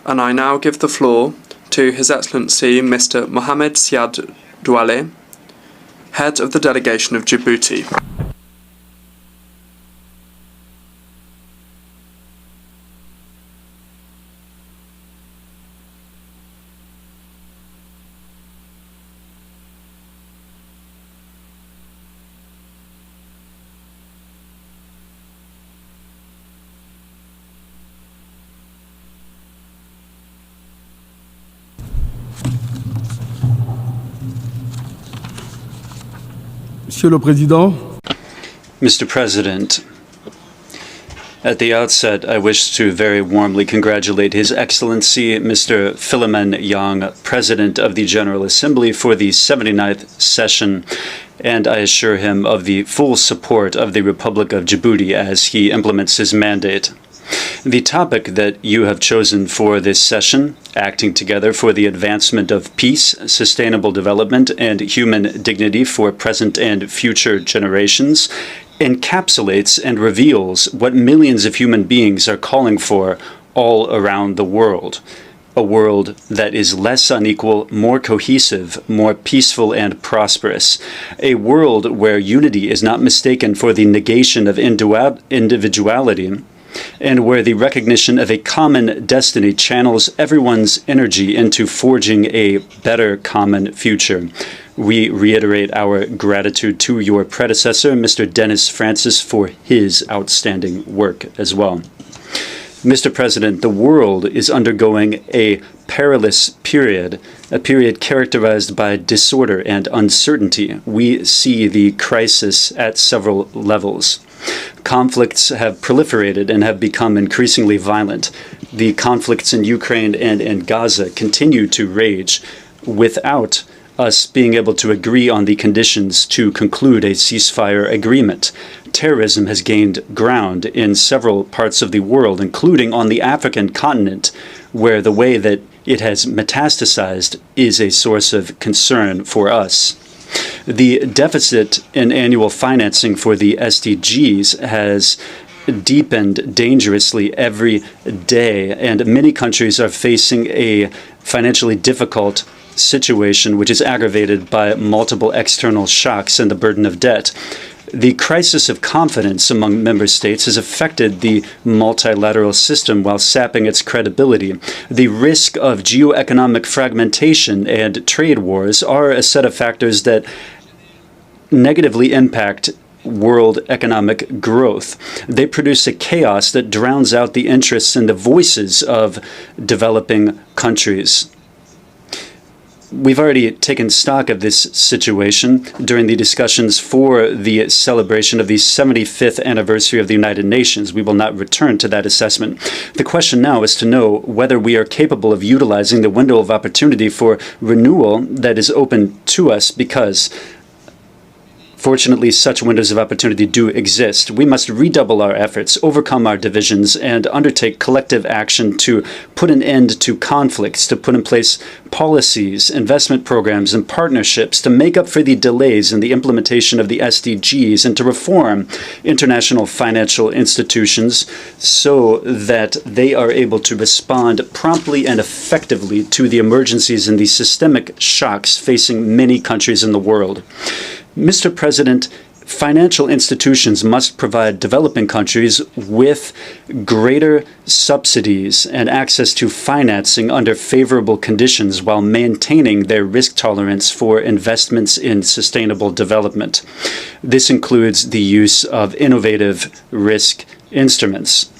And I now give the floor to His Excellency Mr. Mohamed Siad Douale, Head of the Delegation of Djibouti. Monsieur le Président. Mr. President, at the outset, I wish to very warmly congratulate His Excellency Mr. Philemon Yang, President of the General Assembly, for the 79th session, and I assure him of the full support of the Republic of Djibouti as he implements his mandate. The topic that you have chosen for this session, acting together for the advancement of peace, sustainable development, and human dignity for present and future generations, encapsulates and reveals what millions of human beings are calling for all around the world. A world that is less unequal, more cohesive, more peaceful and prosperous. A world where unity is not mistaken for the negation of individuality, and where the recognition of a common destiny channels everyone's energy into forging a better common future. We reiterate our gratitude to your predecessor, Mr. Dennis Francis, for his outstanding work as well. Mr. President, the world is undergoing a perilous period, a period characterized by disorder and uncertainty. We see the crisis at several levels. Conflicts have proliferated and have become increasingly violent. The conflicts in Ukraine and in Gaza continue to rage without us being able to agree on the conditions to conclude a ceasefire agreement. Terrorism has gained ground in several parts of the world, including on the African continent, where the way that it has metastasized is a source of concern for us. The deficit in annual financing for the SDGs has deepened dangerously every day, and many countries are facing a financially difficult situation, which is aggravated by multiple external shocks and the burden of debt. The crisis of confidence among member states has affected the multilateral system while sapping its credibility. The risk of geoeconomic fragmentation and trade wars are a set of factors that negatively impact world economic growth. They produce a chaos that drowns out the interests and the voices of developing countries. We've already taken stock of this situation during the discussions for the celebration of the 75th anniversary of the United Nations. We will not return to that assessment. The question now is to know whether we are capable of utilizing the window of opportunity for renewal that is open to us, because fortunately, such windows of opportunity do exist. We must redouble our efforts, overcome our divisions, and undertake collective action to put an end to conflicts, to put in place policies, investment programs, and partnerships to make up for the delays in the implementation of the SDGs, and to reform international financial institutions so that they are able to respond promptly and effectively to the emergencies and the systemic shocks facing many countries in the world. Mr. President, financial institutions must provide developing countries with greater subsidies and access to financing under favorable conditions while maintaining their risk tolerance for investments in sustainable development. This includes the use of innovative risk instruments.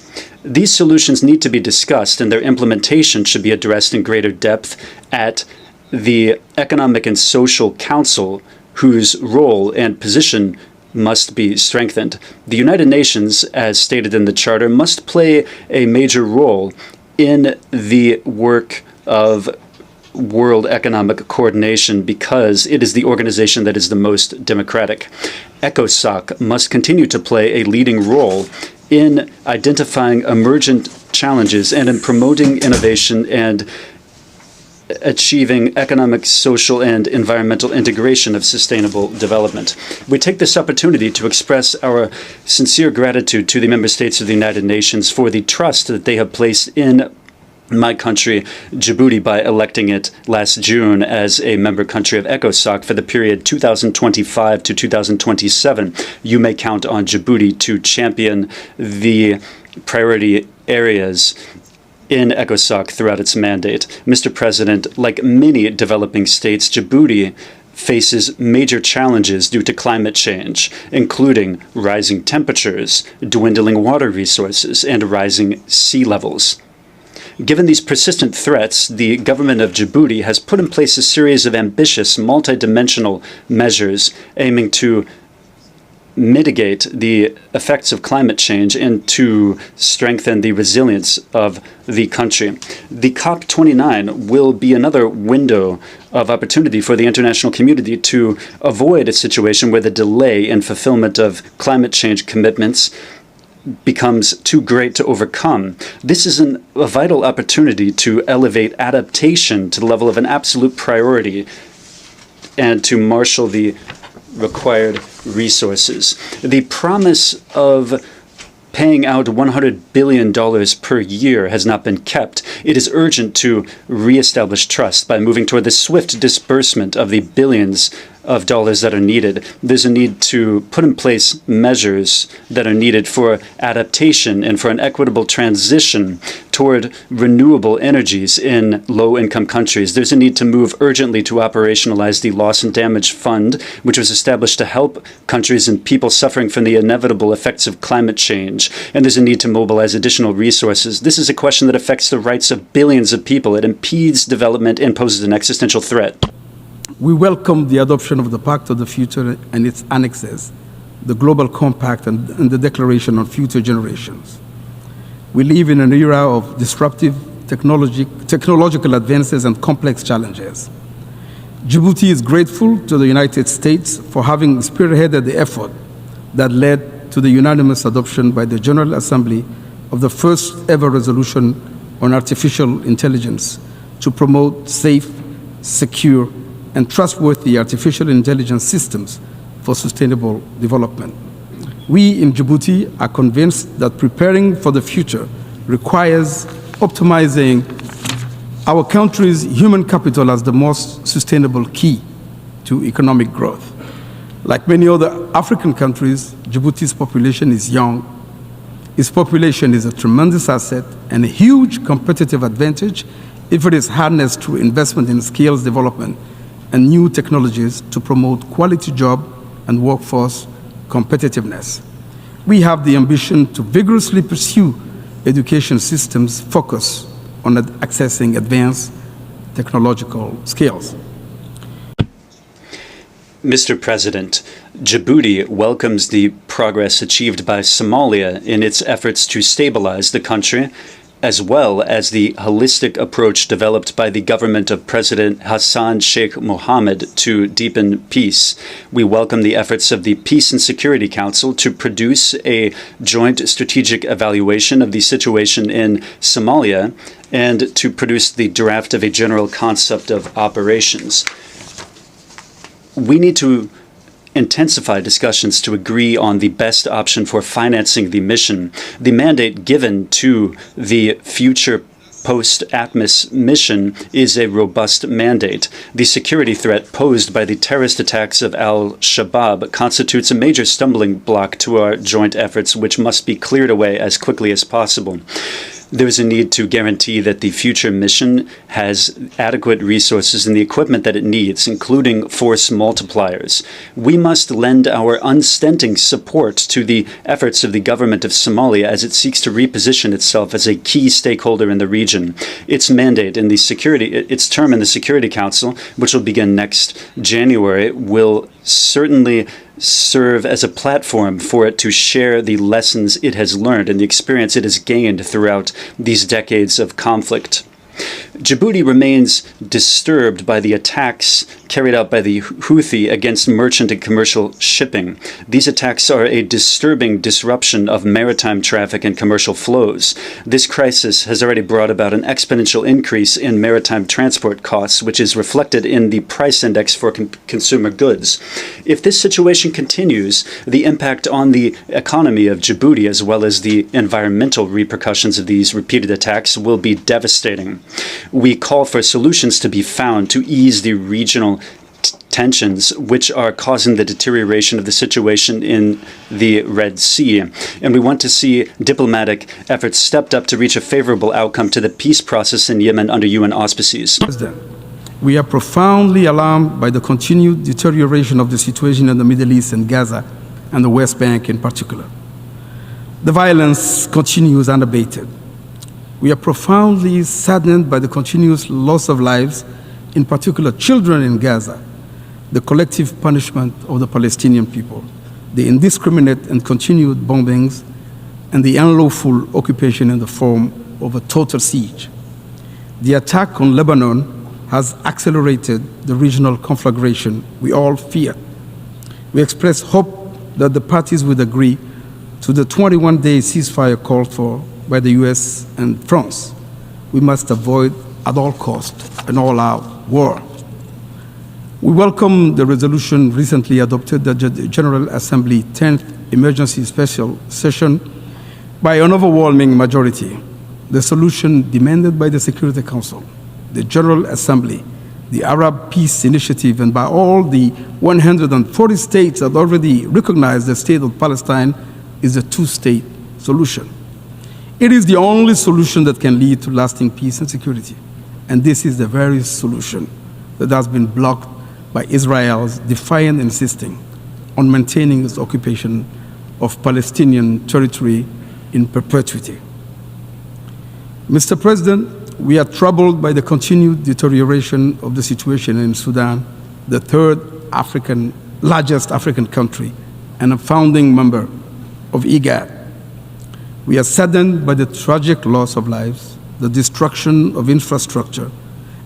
These solutions need to be discussed, and their implementation should be addressed in greater depth at the Economic and Social Council, whose role and position must be strengthened. The United Nations, as stated in the Charter, must play a major role in the work of world economic coordination because it is the organization that is the most democratic. ECOSOC must continue to play a leading role in identifying emergent challenges and in promoting innovation and achieving economic, social, and environmental integration of sustainable development. We take this opportunity to express our sincere gratitude to the member states of the United Nations for the trust that they have placed in my country, Djibouti, by electing it last June as a member country of ECOSOC for the period 2025 to 2027. You may count on Djibouti to champion the priority areas in ECOSOC throughout its mandate. Mr. President, like many developing states, Djibouti faces major challenges due to climate change, including rising temperatures, dwindling water resources, and rising sea levels. Given these persistent threats, the government of Djibouti has put in place a series of ambitious, multidimensional measures aiming to mitigate the effects of climate change and to strengthen the resilience of the country. The COP29 will be another window of opportunity for the international community to avoid a situation where the delay in fulfillment of climate change commitments becomes too great to overcome. This is a vital opportunity to elevate adaptation to the level of an absolute priority and to marshal the required resources. The promise of paying out $100 billion per year has not been kept. It is urgent to reestablish trust by moving toward the swift disbursement of the billions of dollars that are needed. There's a need to put in place measures that are needed for adaptation and for an equitable transition toward renewable energies in low-income countries. There's a need to move urgently to operationalize the Loss and Damage Fund, which was established to help countries and people suffering from the inevitable effects of climate change. And there's a need to mobilize additional resources. This is a question that affects the rights of billions of people. It impedes development and poses an existential threat. We welcome the adoption of the Pact of the Future and its annexes, the Global Compact and the Declaration on Future Generations. We live in an era of disruptive technological advances and complex challenges. Djibouti is grateful to the United States for having spearheaded the effort that led to the unanimous adoption by the General Assembly of the first ever resolution on artificial intelligence to promote safe, secure, and trustworthy artificial intelligence systems for sustainable development. We in Djibouti are convinced that preparing for the future requires optimizing our country's human capital as the most sustainable key to economic growth. Like many other African countries, Djibouti's population is young. Its population is a tremendous asset and a huge competitive advantage if it is harnessed through investment in skills development and new technologies to promote quality job and workforce competitiveness. We have the ambition to vigorously pursue education systems focused on accessing advanced technological skills. Mr. President, Djibouti welcomes the progress achieved by Somalia in its efforts to stabilize the country, as well as the holistic approach developed by the government of President Hassan Sheikh Mohammed to deepen peace. We welcome the efforts of the Peace and Security Council to produce a joint strategic evaluation of the situation in Somalia and to produce the draft of a general concept of operations. We need to intensify discussions to agree on the best option for financing the mission. The mandate given to the future post-ATMIS mission is a robust mandate. The security threat posed by the terrorist attacks of al-Shabaab constitutes a major stumbling block to our joint efforts, which must be cleared away as quickly as possible. There is a need to guarantee that the future mission has adequate resources and the equipment that it needs, including force multipliers. We must lend our unstinting support to the efforts of the government of Somalia as it seeks to reposition itself as a key stakeholder in the region. Its mandate in its term in the Security Council, which will begin next January, will certainly serve as a platform for it to share the lessons it has learned and the experience it has gained throughout these decades of conflict. Djibouti remains disturbed by the attacks carried out by the Houthi against merchant and commercial shipping. These attacks are a disturbing disruption of maritime traffic and commercial flows. This crisis has already brought about an exponential increase in maritime transport costs, which is reflected in the price index for consumer goods. If this situation continues, the impact on the economy of Djibouti, as well as the environmental repercussions of these repeated attacks, will be devastating. We call for solutions to be found to ease the regional tensions which are causing the deterioration of the situation in the Red Sea. And we want to see diplomatic efforts stepped up to reach a favorable outcome to the peace process in Yemen under UN auspices. We are profoundly alarmed by the continued deterioration of the situation in the Middle East and Gaza and the West Bank in particular. The violence continues unabated. We are profoundly saddened by the continuous loss of lives, in particular children in Gaza, the collective punishment of the Palestinian people, the indiscriminate and continued bombings, and the unlawful occupation in the form of a total siege. The attack on Lebanon has accelerated the regional conflagration we all fear. We express hope that the parties would agree to the 21-day ceasefire called for by the US and France. We must avoid at all costs an all-out war. We welcome the resolution recently adopted at the General Assembly 10th Emergency Special Session by an overwhelming majority. The solution demanded by the Security Council, the General Assembly, the Arab Peace Initiative, and by all the 140 states that already recognize the state of Palestine is a two-state solution. It is the only solution that can lead to lasting peace and security. And this is the very solution that has been blocked by Israel's defiant insisting on maintaining its occupation of Palestinian territory in perpetuity. Mr. President, we are troubled by the continued deterioration of the situation in Sudan, the third largest African country and a founding member of UNGA. We are saddened by the tragic loss of lives, the destruction of infrastructure,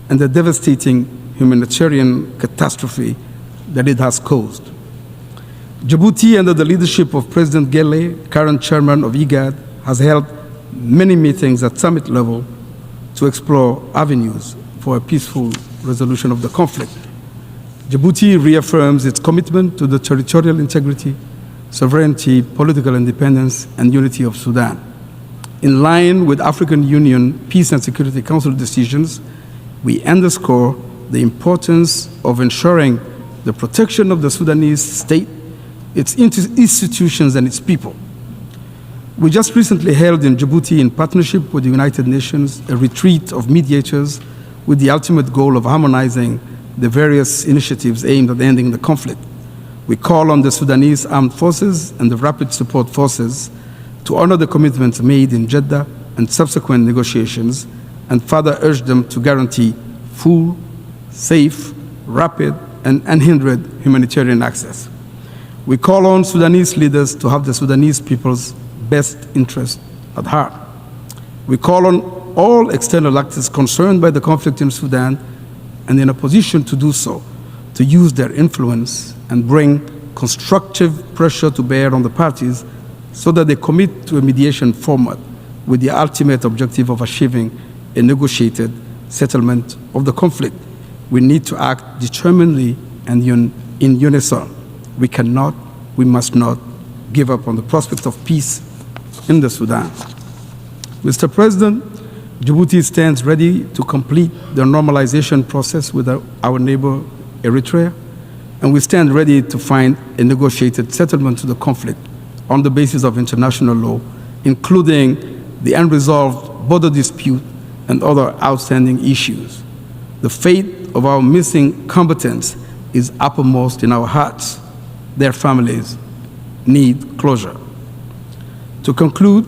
and the devastating humanitarian catastrophe that it has caused. Djibouti, under the leadership of President Gele, current chairman of IGAD, has held many meetings at summit level to explore avenues for a peaceful resolution of the conflict. Djibouti reaffirms its commitment to the territorial integrity, sovereignty, political independence, and unity of Sudan. In line with African Union Peace and Security Council decisions, we underscore the importance of ensuring the protection of the Sudanese state, its institutions, and its people. We just recently held in Djibouti, in partnership with the United Nations, a retreat of mediators with the ultimate goal of harmonizing the various initiatives aimed at ending the conflict. We call on the Sudanese Armed Forces and the Rapid Support Forces to honor the commitments made in Jeddah and subsequent negotiations, and further urge them to guarantee full, safe, rapid, and unhindered humanitarian access. We call on Sudanese leaders to have the Sudanese people's best interest at heart. We call on all external actors concerned by the conflict in Sudan and in a position to do so, to use their influence and bring constructive pressure to bear on the parties so that they commit to a mediation format with the ultimate objective of achieving a negotiated settlement of the conflict. We need to act determinedly and in unison. We must not give up on the prospect of peace in the Sudan. Mr. President, Djibouti stands ready to complete the normalization process with our neighbor Eritrea, and we stand ready to find a negotiated settlement to the conflict on the basis of international law, including the unresolved border dispute and other outstanding issues. The fate of our missing combatants is uppermost in our hearts. Their families need closure. To conclude,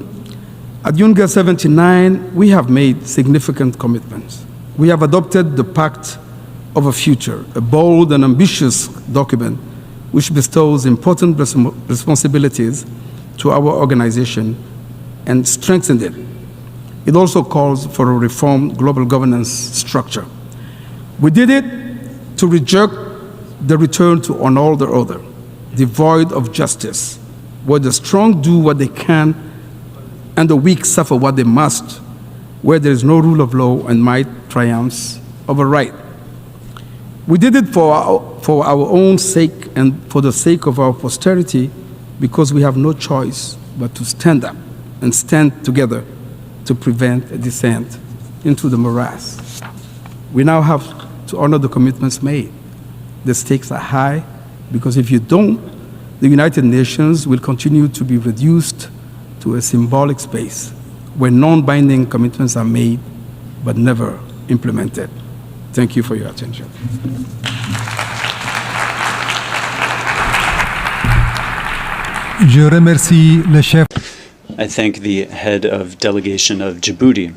at UNGA 79, we have made significant commitments. We have adopted the Pact of a Future, a bold and ambitious document which bestows important responsibilities to our organization and strengthens it. It also calls for a reformed global governance structure. We did it to reject the return to an order devoid of justice, where the strong do what they can and the weak suffer what they must, where there is no rule of law and might triumphs over right. We did it for our own sake and for the sake of our posterity, because we have no choice but to stand up and stand together to prevent a descent into the morass. We now have to honor the commitments made. The stakes are high, because if you don't, the United Nations will continue to be reduced to a symbolic space where non-binding commitments are made but never implemented. Thank you for your attention. Je remercie le chef. I thank the head of delegation of Djibouti.